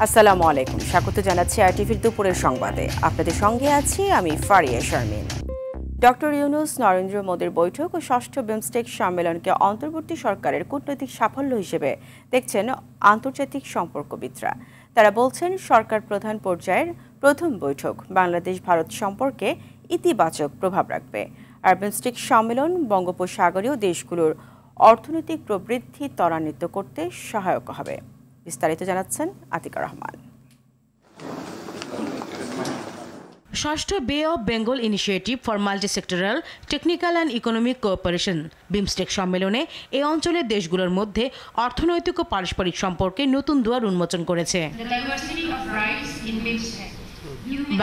আসসালামু আলাইকুম, স্বাগত জানাচ্ছি আরটিভির দুপুরের সংবাদে। আপনাদের সঙ্গে আছি আমি ফারিয়া শারমিন। ডক্টর ইউনূস নরেন্দ্র মোদীর বৈঠক ও ষষ্ঠ বিমস্টেক সম্মেলনকে অন্তর্বর্তী সরকারের কূটনৈতিক সাফল্য হিসেবে দেখছেন আন্তর্জাতিক সম্পর্কবিদরা। তারা বলছেন, সরকার প্রধান পর্যায়ের প্রথম বৈঠক বাংলাদেশ ভারত সম্পর্কে ইতিবাচক প্রভাব রাখবে, আর বিমস্টেক সম্মেলন বঙ্গোপসাগরীয় দেশগুলোর অর্থনৈতিক প্রবৃদ্ধি ত্বরান্বিত করতে সহায়ক হবে। বিস্তারিত জানাচ্ছেন আতিকা রহমান। ষষ্ঠ বে of Bengal initiative for multi-sectoral technical and economic cooperation BIMSTEC সম্মেলনে এই অঞ্চলের দেশগুলোর মধ্যে অর্থনৈতিক ও পারস্পরিক সম্পর্কে নতুন দুয়ার উন্মোচন করেছে।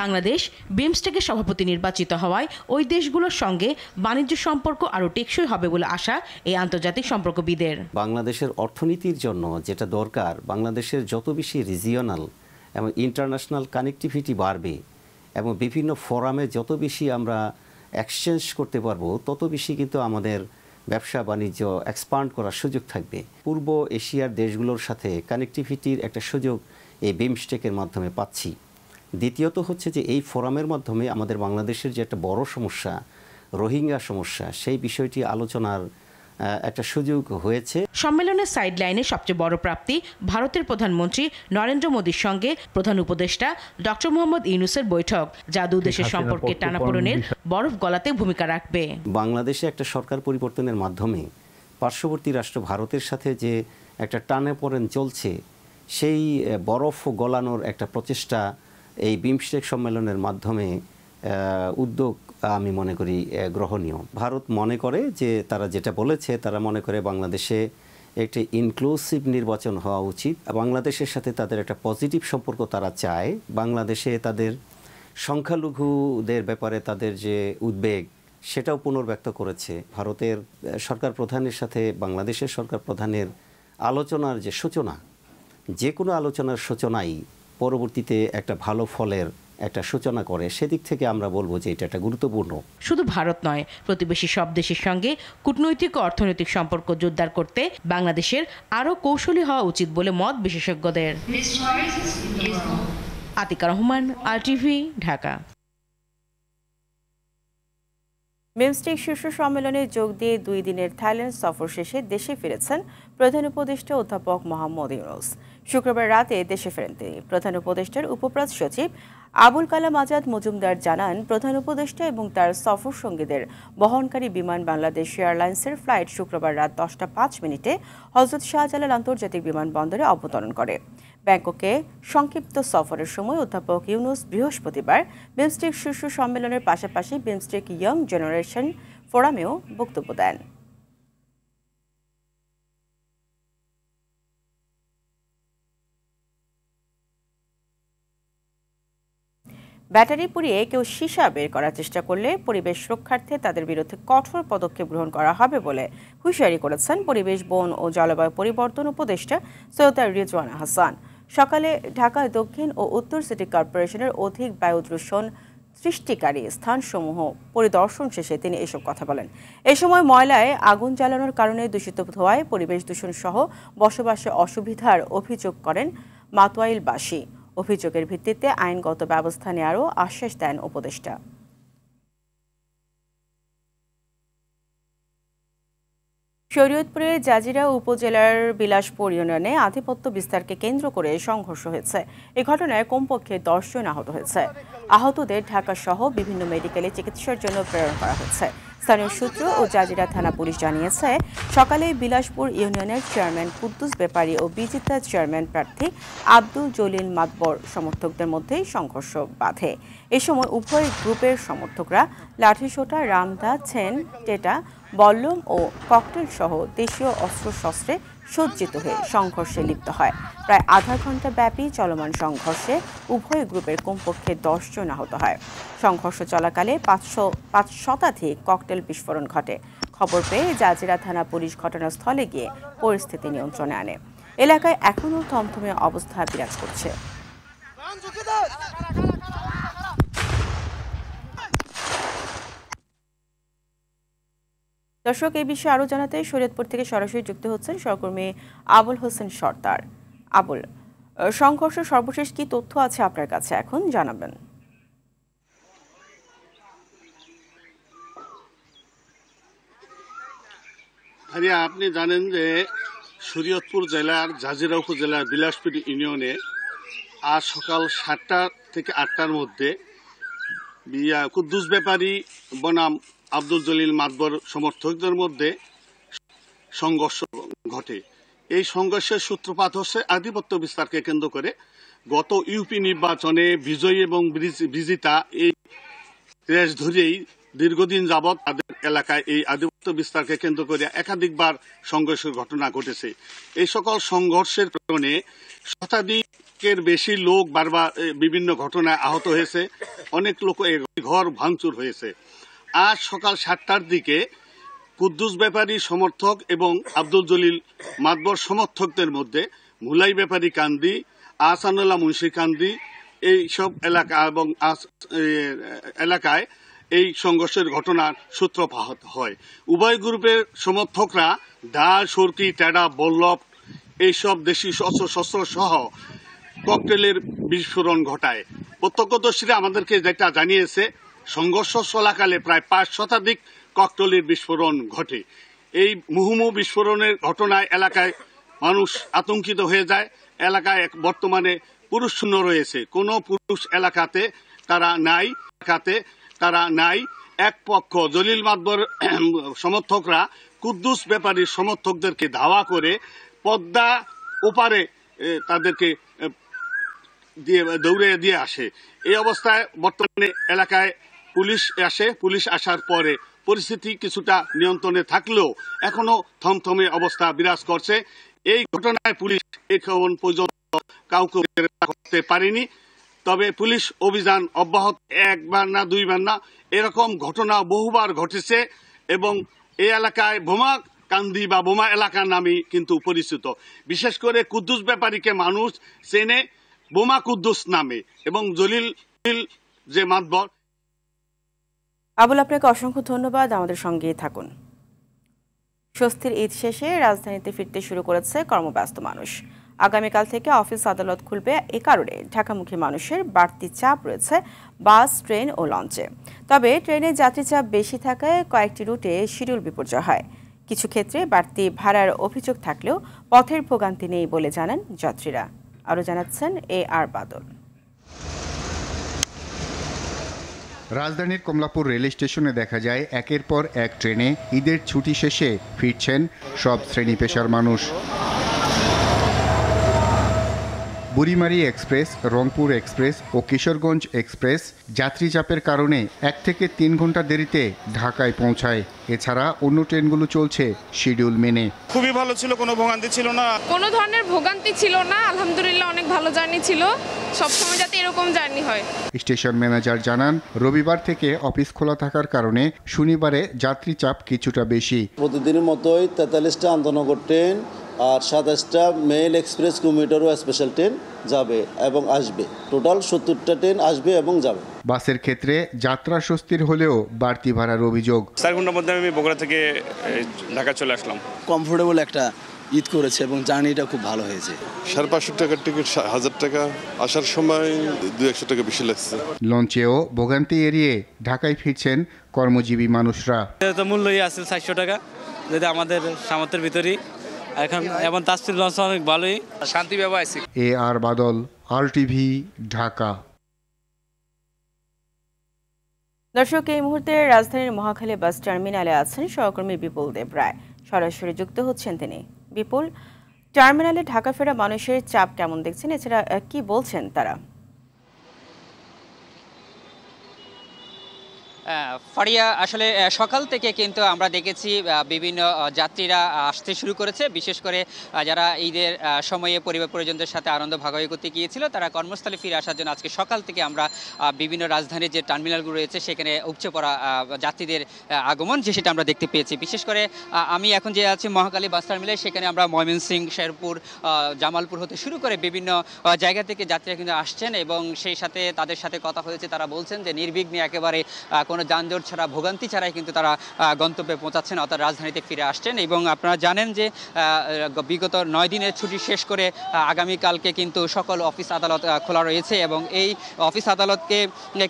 বাংলাদেশ বিমস্টেকের সভাপতি নির্বাচিত হওয়ায় ওই দেশগুলোর সঙ্গে বাণিজ্য সম্পর্ক আরও টেকসই হবে বলে আশা এই আন্তর্জাতিক সম্পর্কবিদের। বাংলাদেশের অর্থনীতির জন্য যেটা দরকার, বাংলাদেশের যত বেশি রিজিওনাল এবং ইন্টারন্যাশনাল কানেক্টিভিটি বাড়বে এবং বিভিন্ন ফোরামে যত বেশি আমরা এক্সচেঞ্জ করতে পারবো, তত বেশি কিন্তু আমাদের ব্যবসা বাণিজ্য এক্সপান্ড করার সুযোগ থাকবে। পূর্ব এশিয়ার দেশগুলোর সাথে কানেক্টিভিটির একটা সুযোগ এই বিমস্টেকের মাধ্যমে পাচ্ছি। দ্বিতীয়ত হচ্ছে যে এই ফোরামের মাধ্যমে আমাদের বাংলাদেশের যে একটা বড় সমস্যা, রোহিঙ্গা সমস্যা, সেই বিষয়টি আলোচনার একটা সুযোগ হয়েছে। সম্মেলনের সাইডলাইনে সবচেয়ে বড় প্রাপ্তি ভারতের প্রধানমন্ত্রী নরেন্দ্র মোদীর সঙ্গে প্রধান উপদেষ্টা ডক্টর মোহাম্মদ ইউনূসের বৈঠক, যা দুই দেশের সম্পর্কে টানাপোড়েনের বরফ গলাতে ভূমিকা রাখবে। বাংলাদেশে একটা সরকার পরিবর্তনের মাধ্যমে পার্শ্ববর্তী রাষ্ট্র ভারতের সাথে যে একটা টানাপোড়েন চলছে, সেই বরফ গলানোর একটা প্রচেষ্টা এই বিমস্টেক সম্মেলনের মাধ্যমে উদ্যোগ আমি মনে করি গ্রহণীয়। ভারত মনে করে যে তারা যেটা বলেছে, তারা মনে করে বাংলাদেশে একটি ইনক্লুসিভ নির্বাচন হওয়া উচিত। বাংলাদেশের সাথে তাদের একটা পজিটিভ সম্পর্ক তারা চায়। বাংলাদেশে তাদের সংখ্যালঘুদের ব্যাপারে তাদের যে উদ্বেগ, সেটাও পুনর্ব্যক্ত করেছে। ভারতের সরকার প্রধানের সাথে বাংলাদেশের সরকার প্রধানের আলোচনার যে সূচনা, যে কোনো আলোচনার সূচনাই পরবর্তীতে একটা ভালো ফলের একটা সূচনা করে। সেদিক থেকে আমরা বলবো যে এটা একটা গুরুত্বপূর্ণ। শুধু ভারত নয়, প্রতিবেশী সব দেশের সঙ্গে কূটনৈতিক ও অর্থনৈতিক সম্পর্ক জোরদার করতে বাংলাদেশের আরও কৌশলী হওয়া উচিত বলে মত বিশেষজ্ঞদের। আতিকা রহমান, আরটিভি, ঢাকা। বিমস্টেক শীর্ষ সম্মেলনে যোগ দিয়ে 2 দিনের থাইল্যান্ড সফর শেষে দেশে ফিরেছেন প্রধান উপদেষ্টা অধ্যাপক মোহাম্মদ ইউনূস। শুক্রবার রাতে দেশে ফেরেন তিনি। প্রধান উপদেষ্টার উপপ্রধান সচিব আবুল কালাম আজাদ মজুমদার জানান, প্রধান উপদেষ্টা এবং তার সফর সঙ্গীদের বহনকারী বিমান বাংলাদেশ এয়ারলাইন্সের ফ্লাইট শুক্রবার রাত 10:05 হযরত শাহজালাল আন্তর্জাতিক বিমানবন্দরে অবতরণ করে। ব্যাংককে সংক্ষিপ্ত সফরের সময় অধ্যাপক ইউনূস বৃহস্পতিবার বিমস্টেক শীর্ষ সম্মেলনের পাশাপাশি বিমস্টেক ইয়ং জেনারেশন ফোরামেও বক্তব্য দেন। ব্যাটারি পুড়িয়ে কেউ সীসা বের করার চেষ্টা করলে পরিবেশ রক্ষার্থে তাদের বিরুদ্ধে কঠোর পদক্ষেপ গ্রহণ করা হবে বলে হুঁশিয়ারি করেছেন পরিবেশ, বন ও জলবায়ু পরিবর্তন উপদেষ্টা সৈয়দা রিজওয়ানা হাসান। সকালে ঢাকা দক্ষিণ ও উত্তর সিটি কর্পোরেশনের অধিক বায়ু দূষণ সৃষ্টিকারী স্থানসমূহ পরিদর্শন শেষে তিনি এসব কথা বলেন। এ সময় ময়লায় আগুন জ্বালানোর কারণে দূষিত ধোঁয়ায় পরিবেশ দূষণ সহ বসবাসে অসুবিধার অভিযোগ করেন মাতোয়াইলবাসী। অভিযোগের ভিত্তিতে আইনগত ব্যবস্থা নেওয়ারও আশ্বাস দেন উপদেষ্টা। শরীয়তপুরের জাজিরা উপজেলার বিলাসপুর ইউনিয়নে আধিপত্য বিস্তারকে কেন্দ্র করে সংঘর্ষ হয়েছে। এই ঘটনায় কমপক্ষে 10 জন আহত হয়েছে। আহতদের ঢাকা সহ বিভিন্ন মেডিকেলে চিকিৎসার জন্য প্রেরণ করা হয়েছে। স্থানীয় সূত্র ও জাজিরা থানা পুলিশ জানিয়েছে, সকালে বিলাসপুর ইউনিয়নের চেয়ারম্যান কুদ্দুস ব্যাপারী ও বিজেতা চেয়ারম্যান প্রার্থী আব্দুল জলিল মাতবর সমর্থকদের মধ্যে সংঘর্ষ বাধে। এ সময় উভয় গ্রুপের সমর্থকরা লাঠিসোঁটা, রামদা, ছেন, টেটা, বল্লম ও ককটেল সহ দেশীয় অস্ত্রশস্ত্রে সজ্জিত হয়ে সংঘর্ষে লিপ্ত হয়। প্রায় আধা ঘন্টা ব্যাপী চলমান সংঘর্ষে উভয় গ্রুপের কমপক্ষে 10 জন আহত হয়। সংঘর্ষ চলাকালে 5 শতাধিক ককটেল বিস্ফোরণ ঘটে। খবর পেয়ে জাজিরা থানা পুলিশ ঘটনাস্থলে গিয়ে পরিস্থিতি নিয়ন্ত্রণে আনে। এলাকায় এখনও থমথমে অবস্থা বিরাজ করছে। দর্শক, এই বিষয়ে আরও জানাতে শরীয়তপুর থেকে সরাসরি যুক্ত হচ্ছেন সহকর্মী আবুল হোসেন সর্দার। আবুল, সংঘর্ষের সর্বশেষ কি তথ্য আছে আপনার কাছে এখন জানাবেন। আপনি জানেন যে শরীয়তপুর জেলার জাজিরা উপজেলার বিলাসপুর ইউনিয়নে আজ সকাল 7টা থেকে 8টার মধ্যে কুদ্দুস ব্যাপারী বনাম আব্দুল জলিল মাতবর সমর্থকদের মধ্যে সংঘর্ষ ঘটে। এই সংঘর্ষের সূত্রপাত হচ্ছে আধিপত্য বিস্তারকে কেন্দ্র করে। গত ইউপি নির্বাচনে বিজয়ী এবং বিজিতা এই রেশ ধরেই দীর্ঘদিন যাবৎ তাদের এলাকায় এই আধিপত্য বিস্তারকে কেন্দ্র করে একাধিকবার সংঘর্ষের ঘটনা ঘটেছে। এই সকল সংঘর্ষের কারণে শতাধিকের বেশি লোক বারবার বিভিন্ন ঘটনায় আহত হয়েছে, অনেক লোক ঘর ভাঙচুর হয়েছে। আজ সকাল 7টার দিকে কুদ্দুস ব্যাপারী সমর্থক এবং আব্দুল জলিল মাতবর সমর্থকদের মধ্যে মুলাই ব্যাপারী কান্দি, আহসানুল্লাহ মুন্সি কান্দি এই সব এলাকা এবং এলাকায় এই সংঘর্ষের ঘটনার সূত্রপাত হয়। উভয় গ্রুপের সমর্থকরা ঢাল, সরকি, টেডা, বল্লভ এইসব দেশি শস্ত্র সহ ককটেলের বিস্ফোরণ ঘটায়। প্রত্যক্ষদর্শীরা আমাদেরকে যেটা জানিয়েছে, সংঘর্ষ চলাকালে প্রায় 5 শতাধিক ককটেলের বিস্ফোরণ ঘটে। এই মুহুর্মুহু বিস্ফোরণের ঘটনায় এলাকায় মানুষ আতঙ্কিত হয়ে যায়। এলাকায় বর্তমানে পুরুষ শূন্য রয়েছে, কোনো পুরুষ এলাকাতে তারা নাই। এক পক্ষ জলিল মাতবর সমর্থকরা কুদ্দুস ব্যাপারীর সমর্থকদেরকে ধাওয়া করে পদ্মা ওপারে তাদেরকে দৌড়ে দিয়ে আসে। এই অবস্থায় বর্তমানে এলাকায় পুলিশ আসার পরে পরিস্থিতি কিছুটা নিয়ন্ত্রণে থাকলেও এখনো থমথমে অবস্থা বিরাজ করছে। এই ঘটনায় পুলিশ এখন পর্যন্ত কাউকে গ্রেফতার করতে পারেনি। তবে পুলিশ অভিযান অব্যাহত, একবার না দুইবার না, এরকম ঘটনা বহুবার ঘটেছে এবং এই এলাকায় বোমা কান্দি বা বোমা এলাকার নামে কিন্তু পরিচিত। বিশেষ করে কুদ্দুস ব্যাপারীকে মানুষ চেনে বোমা কুদ্দুস নামে এবং জলিল যে মাতবর। আবুল, আপনাকে অসংখ্য ধন্যবাদ, আমাদের সঙ্গেই থাকুন। স্বস্তির ঈদ শেষে রাজধানীতে ফিরতে শুরু করেছে কর্মব্যস্ত মানুষ। আগামীকাল থেকে অফিস আদালত খুলবে, এ কারণে ঢাকামুখী মানুষের বাড়তি চাপ রয়েছে বাস, ট্রেন ও লঞ্চে। তবে ট্রেনে যাত্রী চাপ বেশি থাকায় কয়েকটি রুটে শিডিউল বিপর্যয় হয়। কিছু ক্ষেত্রে বাড়তি ভাড়ার অভিযোগ থাকলেও পথের ভোগান্তি নেই বলে জানান যাত্রীরা। আরও জানাচ্ছেন AR বাদল। রাজধানীর কমলাপুর রেল স্টেশনে দেখা যায় একের পর এক ট্রেনে ঈদের ছুটি শেষে ফিরছেন সব শ্রেণী পেশার মানুষ। বুড়িমারি এক্সপ্রেস, রংপুর এক্সপ্রেস ও কিশোরগঞ্জ এক্সপ্রেস যাত্রী চাপের কারণে 1 থেকে 3 ঘন্টা দেরিতে ঢাকায় পৌঁছায়। এছাড়া অন্য ট্রেনগুলো চলছে শিডিউল মেনে। খুবই ভালো ছিল, কোনো ভোগান্তি ছিল না। কোনো ধরনের ভোগান্তি ছিল না, আলহামদুলিল্লাহ অনেক ভালো জার্নি ছিল। সবসময় যাতে এরকম জার্নি হয়। স্টেশন ম্যানেজার জানান, রবিবার থেকে অফিস খোলা থাকার কারণে শনিবারে যাত্রী চাপ কিছুটা বেশি। প্রতিদিনের মতোই 43টা আন্তনগর ট্রেন আর 27টা মেল এক্সপ্রেস কমিউটার ও স্পেশাল ট্রেন যাবে এবং আসবে। টোটাল 70টা ট্রেন আসবে এবং যাবে। বাসের ক্ষেত্রে যাত্রা স্বস্তির হলেও বাড়তি ভাড়ার অভিযোগ। 4 ঘন্টার মধ্যে আমি বগুড়া থেকে ঢাকা চলে আসলাম। কমফোর্টেবল একটা ঈদ করেছে এবং জার্নিটা খুব ভালো হয়েছে। 550 টাকার টিকিট 1000 টাকা, আসার সময় 200 টাকা বেশি লাগছে। লঞ্চেও ভোগান্তি এড়িয়ে ঢাকায় ফিরছেন কর্মজীবী মানুষরা। তো মূল্যই আছে 400 টাকা, যদি আমাদের সামর্থ্যের ভিতরেই এখন তাসফির লঞ্চ অনেক ভালোই শান্তি ব্যবহার আছে। AR বাদল, RTV, ঢাকা। দর্শক, এই মুহূর্তে রাজধানীর মহাখালী বাস টার্মিনালে আছেন সহকর্মী বিপুল দেব রায়। সরাসরি যুক্ত হচ্ছেন তিনি। বিপুল, টার্মিনালে ঢাকা ফেরা মানুষের চাপ কেমন দেখছেন, এছাড়া কি বলছেন তারা? ফারিয়া, আসলে সকাল থেকে কিন্তু আমরা দেখেছি বিভিন্ন যাত্রীরা আসতে শুরু করেছে। বিশেষ করে যারা ঈদের সময়ে পরিবার পরিজনদের সাথে আনন্দ ভাগাভাগি করতে গিয়েছিল, তারা কর্মস্থলে ফিরে আসার জন্য আজকে সকাল থেকে আমরা বিভিন্ন রাজধানীর যে টার্মিনালগুলো রয়েছে সেখানে উপচে পড়া যাত্রীদের আগমন সেটা আমরা দেখতে পেয়েছি। বিশেষ করে আমি এখন যে আছি মহাখালী বাস টার্মিনালে, সেখানে আমরা ময়মনসিংহ, শেরপুর, জামালপুর হতে শুরু করে বিভিন্ন জায়গা থেকে যাত্রীরা কিন্তু আসছেন এবং সেই সাথে তাদের সাথে কথা হয়েছে। তারা বলছেন যে নির্বিঘ্নে একেবারে কোনো কোনো যানজট ছাড়া ভোগান্তি ছাড়াই কিন্তু তারা গন্তব্যে পৌঁছাচ্ছেন, অর্থাৎ রাজধানীতে ফিরে আসছেন। এবং আপনারা জানেন যে বিগত 9 দিনের ছুটি শেষ করে আগামীকালকে কিন্তু সকল অফিস আদালত খোলা রয়েছে এবং এই অফিস আদালতকে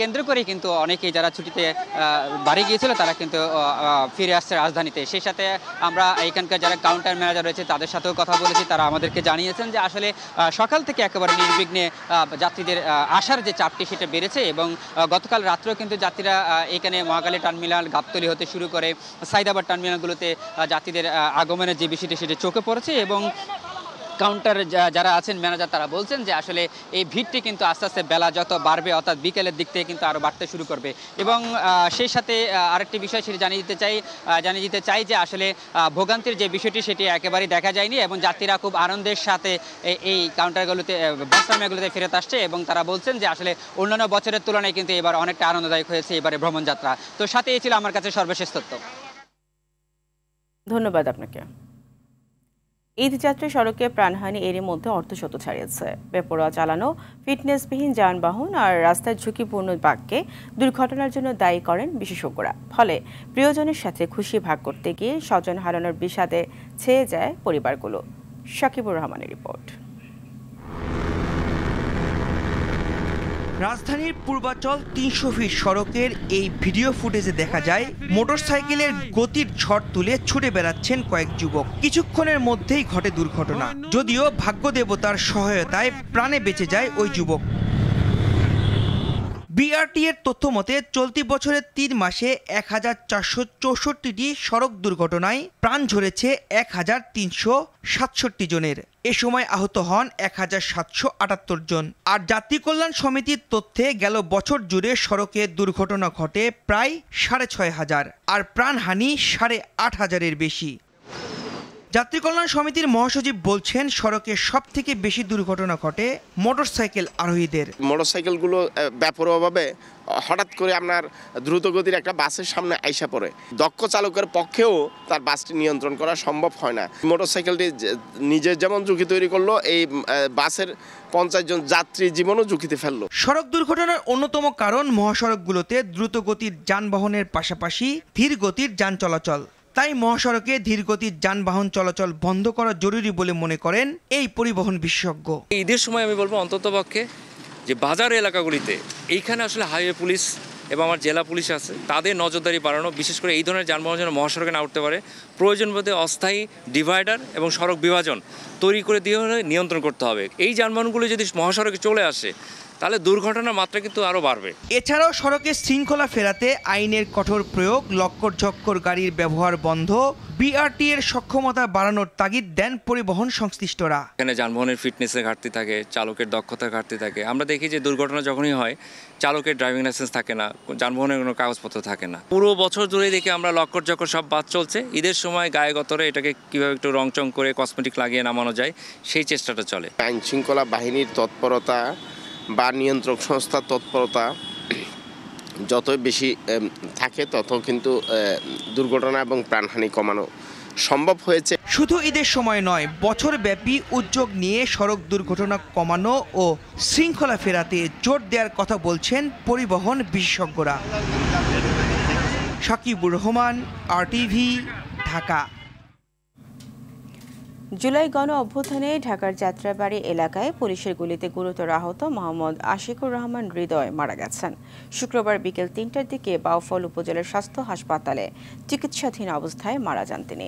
কেন্দ্র করে কিন্তু অনেকেই যারা ছুটিতে বাড়ি গিয়েছিল তারা কিন্তু ফিরে আসছে রাজধানীতে। সেই সাথে আমরা এখানকার যারা কাউন্টার ম্যানেজার রয়েছে তাদের সাথেও কথা বলেছি, তারা আমাদেরকে জানিয়েছেন যে আসলে সকাল থেকে একেবারে নির্বিঘ্নে যাত্রীদের আসার যে চাপটি সেটা বেড়েছে এবং গতকাল রাত্রেও কিন্তু যাত্রীরা এখানে মহাখালী টার্মিনাল, গাবতলী হতে শুরু করে সাইদাবাদ টার্মিনালগুলোতে যাত্রীদের আগমনের যে বিষয়টি সেটি চোখে পড়েছে এবং কাউন্টার যারা আছেন ম্যানেজার তারা বলছেন যে আসলে এই ভিড়টি কিন্তু আস্তে আস্তে বেলা যত বাড়বে অর্থাৎ বিকেলের দিক থেকে কিন্তু আরও বাড়তে শুরু করবে। এবং সেই সাথে আরেকটি বিষয় সেটি জানিয়ে দিতে চাই যে আসলে ভোগান্তির যে বিষয়টি সেটি একেবারেই দেখা যায়নি এবং যাত্রীরা খুব আনন্দের সাথে এই কাউন্টারগুলোতে, বাস টার্মিনালগুলোতে ফেরত আসছে এবং তারা বলছেন যে আসলে অন্যান্য বছরের তুলনায় কিন্তু এবার অনেকটা আনন্দদায়ক হয়েছে এবারে ভ্রমণযাত্রা। তো সাথে এই ছিল আমার কাছে সর্বশেষ তথ্য। ধন্যবাদ আপনাকে। ঈদযাত্রা সড়কে প্রাণহানি এরই মধ্যে অর্ধশত ছাড়িয়েছে। বেপরোয়া চালানো, ফিটনেসবিহীন যানবাহন আর রাস্তার ঝুঁকিপূর্ণ বাঁককে দুর্ঘটনার জন্য দায়ী করেন বিশেষজ্ঞরা। ফলে প্রিয়জনের সাথে খুশি ভাগ করতে গিয়ে স্বজন হারানোর বিষাদে ছেয়ে যায় পরিবারগুলো। শাকিবুর রহমানের রিপোর্ট। রাজধানীর পূর্বাচল ৩০০ ফিট সড়কের এই ভিডিও ফুটেজে দেখা যায় মোটরসাইকেলের গতির ঝড় তুলে ছুটে বেড়াচ্ছেন কয়েক যুবক। কিছুক্ষণের মধ্যেই ঘটে দুর্ঘটনা, যদিও ভাগ্যদেবতার সহায়তায় প্রাণে বেঁচে যায় ওই যুবক। বিআরটি এর তথ্য মতে চলতি বছরের ৩ মাসে ১,৪৬৪টি সড়ক দুর্ঘটনায় প্রাণ ঝরেছে ১,৩৬৭ জনের। এ সময় আহত হন ১,৭৭৮ জন। আর যাত্রী কল্যাণ সমিতির তথ্যে গেল বছর জুড়ে সড়কে দুর্ঘটনা ঘটে প্রায় ৬,৫০০ আর প্রাণহানি ৮,৫০০-এর বেশি। যাত্রী কল্যাণ সমিতির মহাসচিব বলছেন সড়কে সবথেকে বেশি দুর্ঘটনা ঘটে মোটরসাইকেল আরোহীদের। মোটরসাইকেলগুলো বেপরোয়াভাবে হঠাৎ করে আপনার দ্রুতগতির একটা বাসের সামনে আইসা পড়ে। দক্ষ চালকের পক্ষেও তার বাসটি নিয়ন্ত্রণ করা সম্ভব হয় না। মোটরসাইকেলটি নিজের যেমন ঝুঁকি তৈরি করলো, এই বাসের 50 জন যাত্রী জীবনও ঝুঁকিতে ফেললো। সড়ক দুর্ঘটনার অন্যতম কারণ মহাসড়কগুলোতে দ্রুতগতির যানবাহনের পাশাপাশি ধীর গতির যান চলাচল। তাই মহাসড়কে ধীরগতির যানবাহন চলাচল বন্ধ করা জরুরি বলে মনে করেন এই পরিবহন বিশেষজ্ঞ। ঈদের সময় আমি বলবো অন্ততপক্ষে যে বাজার এলাকাগুলিতে এইখানে আসলে হাইওয়ে পুলিশ এবং আমার জেলা পুলিশ আছে, তাদের নজরদারি বাড়ানো, বিশেষ করে এই ধরনের যানবাহন যেন মহাসড়কে না উঠতে পারে। প্রয়োজন বোধে অস্থায়ী ডিভাইডার এবং সড়ক বিভাজন তৈরি করে দিয়ে হলে নিয়ন্ত্রণ করতে হবে। এই যানবাহনগুলি যদি মহাসড়কে চলে আসে তাহলে দুর্ঘটনার মাত্রা কিন্তু আরও বাড়বে। এছাড়াও সড়কে শৃঙ্খলা ফেরাতে আইনের কঠোর প্রয়োগ, লক্কর ঝক্কর গাড়ির ব্যবহার বন্ধ, বিআরটি এর সক্ষমতা বাড়ানোর তাগিদ দেন পরিবহন সংশ্লিষ্টরা। এখানে যানবাহনের ফিটনেসের ঘাটতি থাকে, চালকের দক্ষতার ঘাটতি থাকে। আমরা দেখি যে দুর্ঘটনা যখনই হয় চালকের ড্রাইভিং লাইসেন্স থাকে না, যানবাহনের কোনো কাগজপত্র থাকে না। পুরো বছর ধরে দেখি আমরা লক্কর ঝক্কর সব বাদ চলছে। ঈদের সময় গায়ে গতরে এটাকে কীভাবে একটু রংচং করে কসমেটিক লাগিয়ে নামানো যায় সেই চেষ্টাটা চলে। আইন শৃঙ্খলা বাহিনীর তৎপরতা বা নিয়ন্ত্রক সংস্থার তৎপরতা যতই বেশি থাকে তত কিন্তু দুর্ঘটনা এবং প্রাণহানি কমানো সম্ভব হয়েছে। শুধু ঈদের সময় নয়, বছরব্যাপী উদ্যোগ নিয়ে সড়ক দুর্ঘটনা কমানো ও শৃঙ্খলা ফেরাতে জোর দেওয়ার কথা বলছেন পরিবহন বিশেষজ্ঞরা। শাকিবুর রহমান, RTV, ঢাকা। জুলাই গণ অভ্যুত্থানে ঢাকার যাত্রাবাড়ি এলাকায় পুলিশের গুলিতে গুরুতর আহত মোহাম্মদ আশিকুর রহমান হৃদয় মারা গেছেন। শুক্রবার বিকেল ৩টার দিকে বাউফল উপজেলার স্বাস্থ্য হাসপাতালে চিকিৎসাধীন অবস্থায় মারা যান তিনি।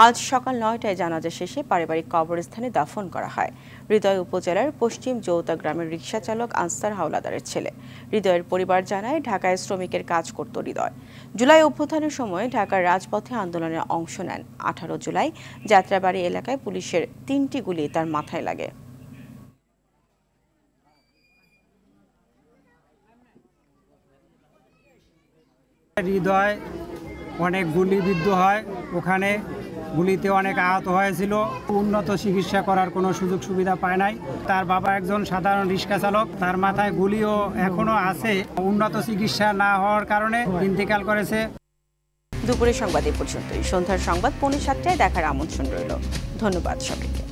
আজ সকাল ৯টায় জানাজা শেষে পারিবারিক কবরস্থানে দাফন করা হয়। হৃদয় উপজেলার পশ্চিম জৌতা গ্রামের রিকশা চালক আনসার হাওলাদারের ছেলে। হৃদয়ের পরিবার জানায় ঢাকায় শ্রমিকের কাজ করত হৃদয়। জুলাই অভ্যুত্থানের সময় ঢাকার রাজপথে আন্দোলনে অংশ নেন। 18 জুলাই যাত্রাবাড়ি এলাকায় পুলিশের 3টি গুলি তার মাথায় লাগে। হৃদয় অনেক গুলিবিদ্ধ হয়, ওখানে গুলিতে অনেক আহত হয়েছিল। উন্নত চিকিৎসা করার কোনো সুযোগ সুবিধা পায় নাই। তার বাবা একজন সাধারণ রিক্সা চালক, তার মাথায় গুলিও এখনো আছে। উন্নত চিকিৎসা না হওয়ার কারণে ইন্তেকাল করেছে। দুপুরের সংবাদ এ পর্যন্তই। সন্ধ্যার সংবাদ 7:15টায় দেখার আমন্ত্রণ রইল। ধন্যবাদ সবাইকে।